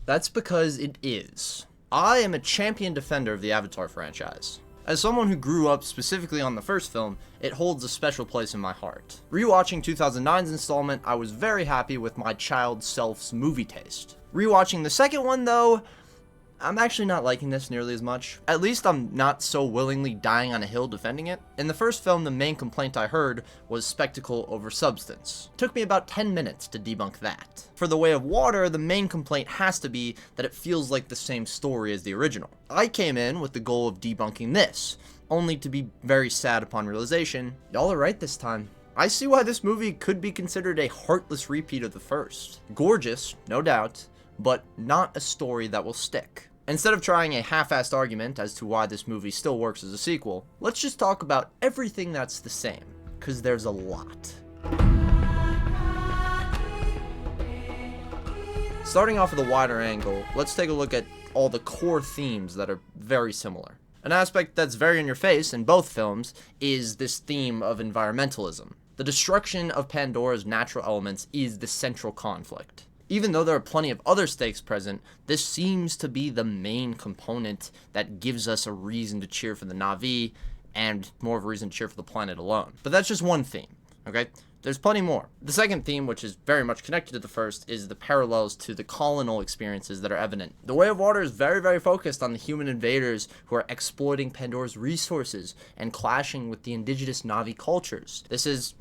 That's because it is. I am a champion defender of the Avatar franchise. As someone who grew up specifically on the first film, it holds a special place in my heart. Rewatching 2009's installment, I was very happy with my child self's movie taste. Rewatching the second one though, I'm actually not liking this nearly as much. At least I'm not so willingly dying on a hill defending it. In the first film, the main complaint I heard was spectacle over substance. It took me about 10 minutes to debunk that. For The Way of Water, the main complaint has to be that it feels like the same story as the original. I came in with the goal of debunking this, only to be very sad upon realization, y'all are right this time. I see why this movie could be considered a heartless repeat of the first. Gorgeous, no doubt, but not a story that will stick. Instead of trying a half-assed argument as to why this movie still works as a sequel, let's just talk about everything that's the same, because there's a lot. Starting off with a wider angle, let's take a look at all the core themes that are very similar. An aspect that's very in your face in both films is this theme of environmentalism. The destruction of Pandora's natural elements is the central conflict. Even though there are plenty of other stakes present, this seems to be the main component that gives us a reason to cheer for the Na'vi, and more of a reason to cheer for the planet alone. But that's just one theme, okay? There's plenty more. The second theme, which is very much connected to the first, is the parallels to the colonial experiences that are evident. The Way of Water is very, very focused on the human invaders who are exploiting Pandora's resources and clashing with the indigenous Na'vi cultures. This is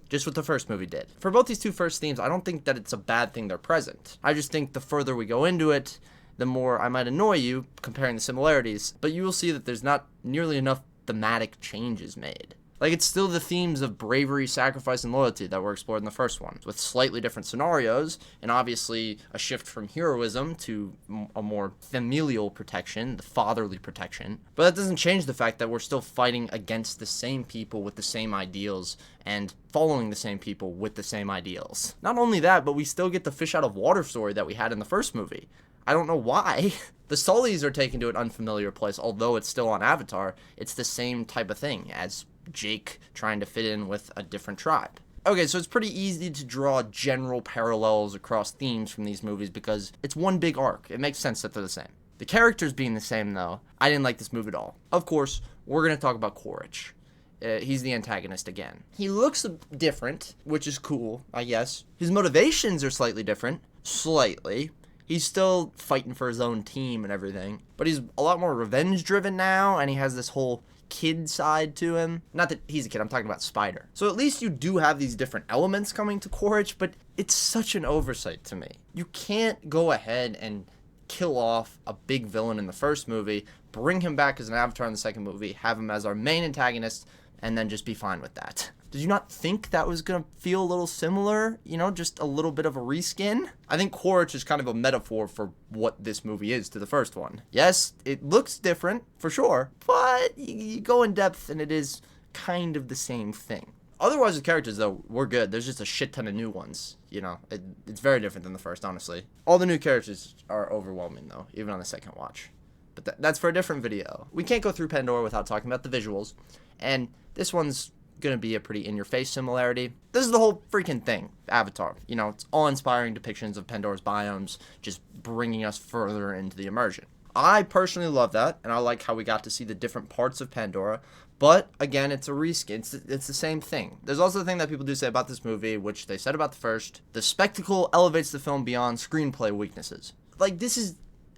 just what the first movie did. For both these two first themes, I don't think that it's a bad thing they're present. I just think the further we go into it, the more I might annoy you comparing the similarities, but you will see that there's not nearly enough thematic changes made. Like, it's still the themes of bravery, sacrifice, and loyalty that were explored in the first one, with slightly different scenarios, and obviously a shift from heroism to a more familial protection, the fatherly protection. But that doesn't change the fact that we're still fighting against the same people with the same ideals, and following the same people with the same ideals. Not only that, but we still get the fish out of water story that we had in the first movie. I don't know why. The Sullys are taken to an unfamiliar place, although it's still on Avatar. It's the same type of thing as Jake trying to fit in with a different tribe. Okay, so it's pretty easy to draw general parallels across themes from these movies because it's one big arc. It makes sense that they're the same. The characters being the same, though, I didn't like this movie at all. Of course, we're going to talk about Quaritch. He's the antagonist again. He looks different, which is cool, I guess. His motivations are slightly different. Slightly. He's still fighting for his own team and everything. But he's a lot more revenge-driven now, and he has this whole kid side to him. Not that he's a kid, I'm talking about Spider. So at least you do have these different elements coming to Quaritch, but it's such an oversight to me. You can't go ahead and kill off a big villain in the first movie, bring him back as an Avatar in the second movie, have him as our main antagonist, and then just be fine with that. Did you not think that was going to feel a little similar? You know, just a little bit of a reskin? I think Quaritch is kind of a metaphor for what this movie is to the first one. Yes, it looks different, for sure, but you go in depth and it is kind of the same thing. Otherwise, the characters, though, were good. There's just a shit ton of new ones, you know. It's very different than the first, honestly. All the new characters are overwhelming, though, even on the second watch. But that's for a different video. We can't go through Pandora without talking about the visuals, and this one's gonna be a pretty in-your-face similarity. This is the whole freaking thing, Avatar. You know, it's awe-inspiring depictions of Pandora's biomes, just bringing us further into the immersion. I personally love that, and I like how we got to see the different parts of Pandora, but again, it's a reskin. It's the same thing. There's also the thing that people do say about this movie, which they said about the first. The spectacle elevates the film beyond screenplay weaknesses. Like, this is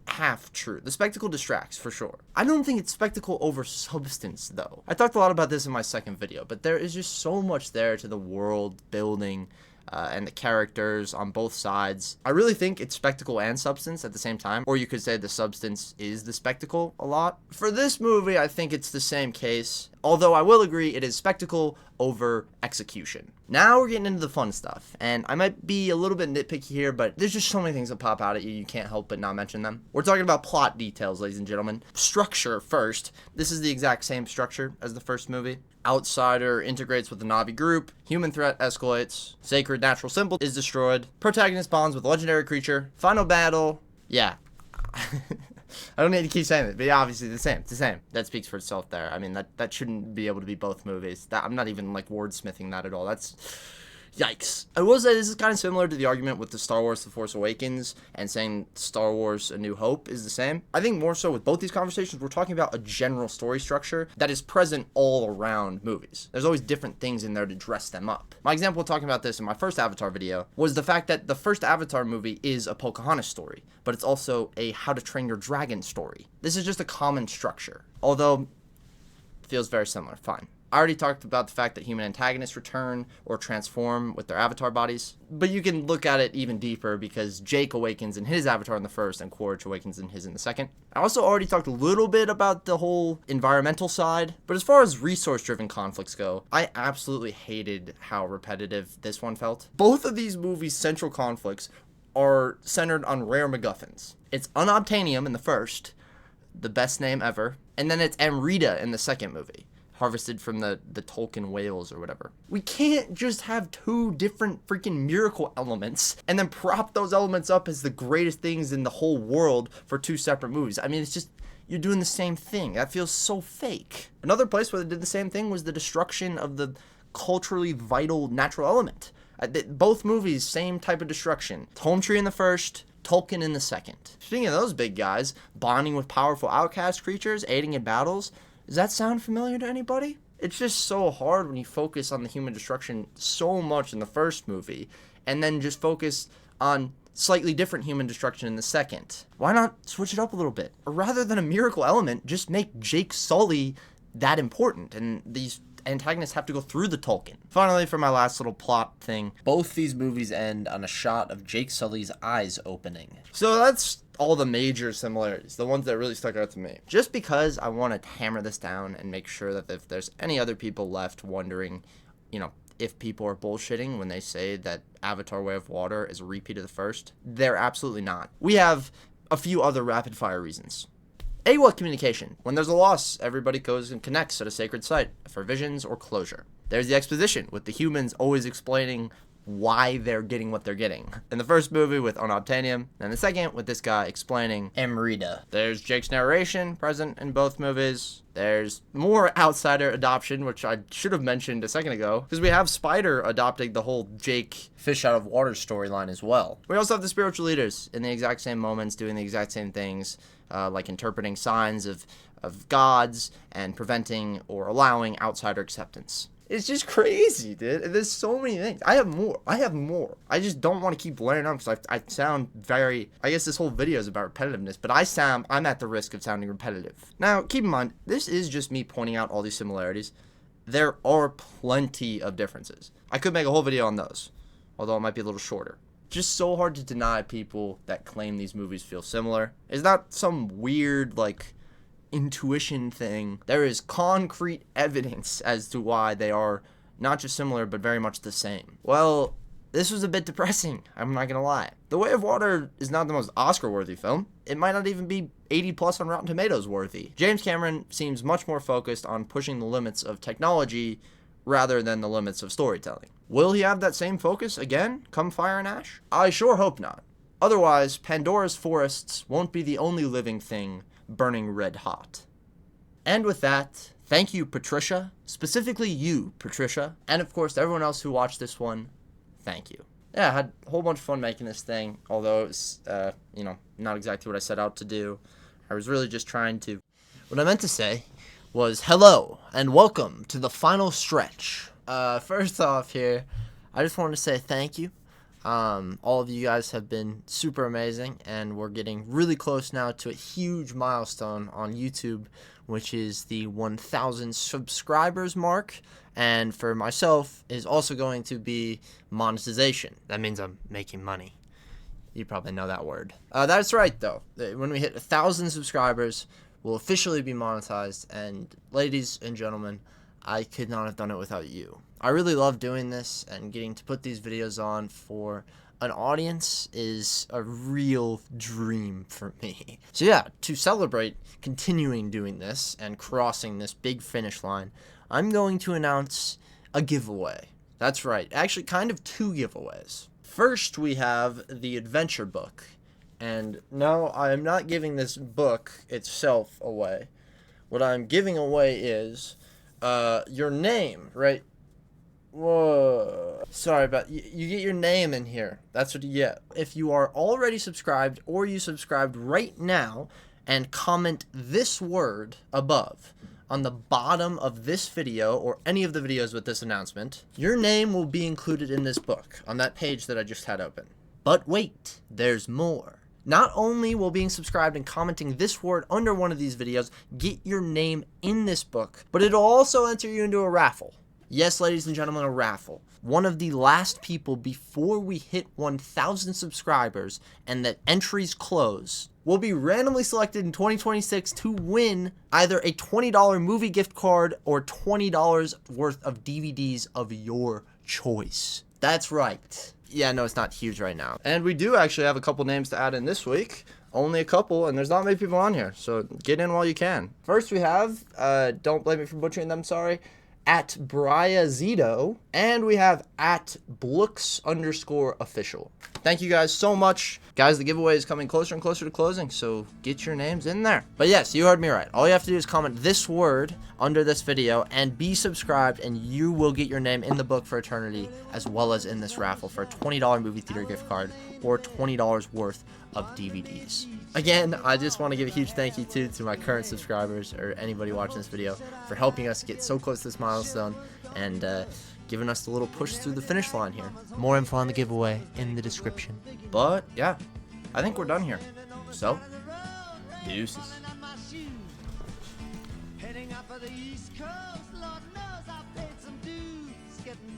half true. The spectacle distracts, for sure. I don't think it's spectacle over substance, though. I talked a lot about this in my second video, but there is just so much there to the world building and the characters on both sides. I really think it's spectacle and substance at the same time, or you could say the substance is the spectacle a lot. For this movie, I think it's the same case, although I will agree it is spectacle over execution. Now we're getting into the fun stuff, and I might be a little bit nitpicky here, but there's just so many things that pop out at you, you can't help but not mention them. We're talking about plot details, ladies and gentlemen. Structure first. This is the exact same structure as the first movie. Outsider integrates with the Na'vi group, human threat escalates, sacred natural symbol is destroyed, protagonist bonds with legendary creature, final battle, yeah. I don't need to keep saying it, but yeah, obviously the same. It's the same. That speaks for itself there. I mean, that shouldn't be able to be both movies. I'm not even like wordsmithing that at all. That's Yikes. I will say this is kind of similar to the argument with the Star Wars The Force Awakens and saying Star Wars A New Hope is the same. I think more so with both these conversations, we're talking about a general story structure that is present all around movies. There's always different things in there to dress them up. My example of talking about this in my first Avatar video was the fact that the first Avatar movie is a Pocahontas story, but it's also a How to Train Your Dragon story. This is just a common structure, although it feels very similar. Fine. I already talked about the fact that human antagonists return or transform with their avatar bodies, but you can look at it even deeper because Jake awakens in his avatar in the first and Quaritch awakens in his in the second. I also already talked a little bit about the whole environmental side, but as far as resource-driven conflicts go, I absolutely hated how repetitive this one felt. Both of these movies' central conflicts are centered on rare MacGuffins. It's unobtainium in the first, the best name ever, and then it's Amrita in the second movie, harvested from the Tolkien whales or whatever. We can't just have two different freaking miracle elements and then prop those elements up as the greatest things in the whole world for two separate movies. I mean, it's just, you're doing the same thing. That feels so fake. Another place where they did the same thing was the destruction of the culturally vital natural element. Both movies, same type of destruction. Home Tree in the first, Tolkien in the second. Speaking of those big guys, bonding with powerful outcast creatures, aiding in battles, does that sound familiar to anybody? It's just so hard when you focus on the human destruction so much in the first movie, and then just focus on slightly different human destruction in the second. Why not switch it up a little bit? Or rather than a miracle element, just make Jake Sully that important, and these antagonists have to go through the Tolkien. Finally, for my last little plot thing, both these movies end on a shot of Jake Sully's eyes opening. So that's all the major similarities, the ones that really stuck out to me. Just because I want to hammer this down and make sure that if there's any other people left wondering, if people are bullshitting when they say that Avatar Way of Water is a repeat of the first, they're absolutely not. We have a few other rapid fire reasons. AWOT communication. When there's a loss, everybody goes and connects at a sacred site for visions or closure. There's the exposition, with the humans always explaining why they're getting what they're getting. In the first movie with Unobtainium, and the second with this guy explaining Amrita. There's Jake's narration, present in both movies. There's more outsider adoption, which I should have mentioned a second ago, because we have Spider adopting the whole Jake fish out of water storyline as well. We also have the spiritual leaders in the exact same moments doing the exact same things, like interpreting signs of gods and preventing or allowing outsider acceptance. It's just crazy, dude. There's so many things. I have more. I just don't want to keep layering on because I sound very... I guess this whole video is about repetitiveness, but I'm at the risk of sounding repetitive. Now, keep in mind, this is just me pointing out all these similarities. There are plenty of differences. I could make a whole video on those, although it might be a little shorter. Just so hard to deny people that claim these movies feel similar. It's not some weird, intuition thing. There is concrete evidence as to why they are not just similar, but very much the same. Well, this was a bit depressing, I'm not gonna lie. The Way of Water is not the most Oscar-worthy film. It might not even be 80+ on Rotten Tomatoes worthy. James Cameron seems much more focused on pushing the limits of technology rather than the limits of storytelling. Will he have that same focus again, come Fire and Ash? I sure hope not. Otherwise, Pandora's forests won't be the only living thing burning red hot. And with that, thank you, Patricia. Specifically you, Patricia. And of course, everyone else who watched this one, thank you. Yeah, I had a whole bunch of fun making this thing, although it was, not exactly what I set out to do. I was really just trying to... What I meant to say was hello, and welcome to the final stretch. First off here, I just wanted to say thank you. All of you guys have been super amazing, and we're getting really close now to a huge milestone on YouTube, which is the 1,000 subscribers mark, and for myself is also going to be monetization. That means I'm making money. You probably know that word. That's right, though. When we hit 1,000 subscribers, we'll officially be monetized, and ladies and gentlemen, I could not have done it without you. I really love doing this, and getting to put these videos on for an audience is a real dream for me. So yeah, to celebrate continuing doing this and crossing this big finish line, I'm going to announce a giveaway. That's right, actually kind of two giveaways. First, we have the adventure book. And no, I am not giving this book itself away. What I'm giving away is your name right Whoa. Sorry, but you get your name in here. That's what you get. If you are already subscribed or you subscribed right now and comment this word above on the bottom of this video or any of the videos with this announcement, your name will be included in this book on that page that I just had open. But wait, there's more. Not only will being subscribed and commenting this word under one of these videos get your name in this book, but it'll also enter you into a raffle. Yes, ladies and gentlemen, a raffle. One of the last people before we hit 1,000 subscribers and that entries close will be randomly selected in 2026 to win either a $20 movie gift card or $20 worth of DVDs of your choice. That's right. Yeah, no, it's not huge right now. And we do actually have a couple names to add in this week. Only a couple, and there's not many people on here, so get in while you can. First we have, don't blame me for butchering them, sorry, at Briazito, and we have at Blooks_official. Thank you guys so much. Guys, the giveaway is coming closer and closer to closing, so get your names in there. But yes, you heard me right. All you have to do is comment this word under this video and be subscribed, and you will get your name in the book for eternity, as well as in this raffle for a $20 movie theater gift card or $20 worth of DVDs. Again, I just want to give a huge thank you to my current subscribers or anybody watching this video for helping us get so close to this milestone and giving us the little push through the finish line here. More info on the giveaway in the description. But yeah, I think we're done here. So, deuces. Heading up for the East Coast, Lord knows I paid some dues getting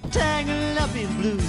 through. Tangled up in blue.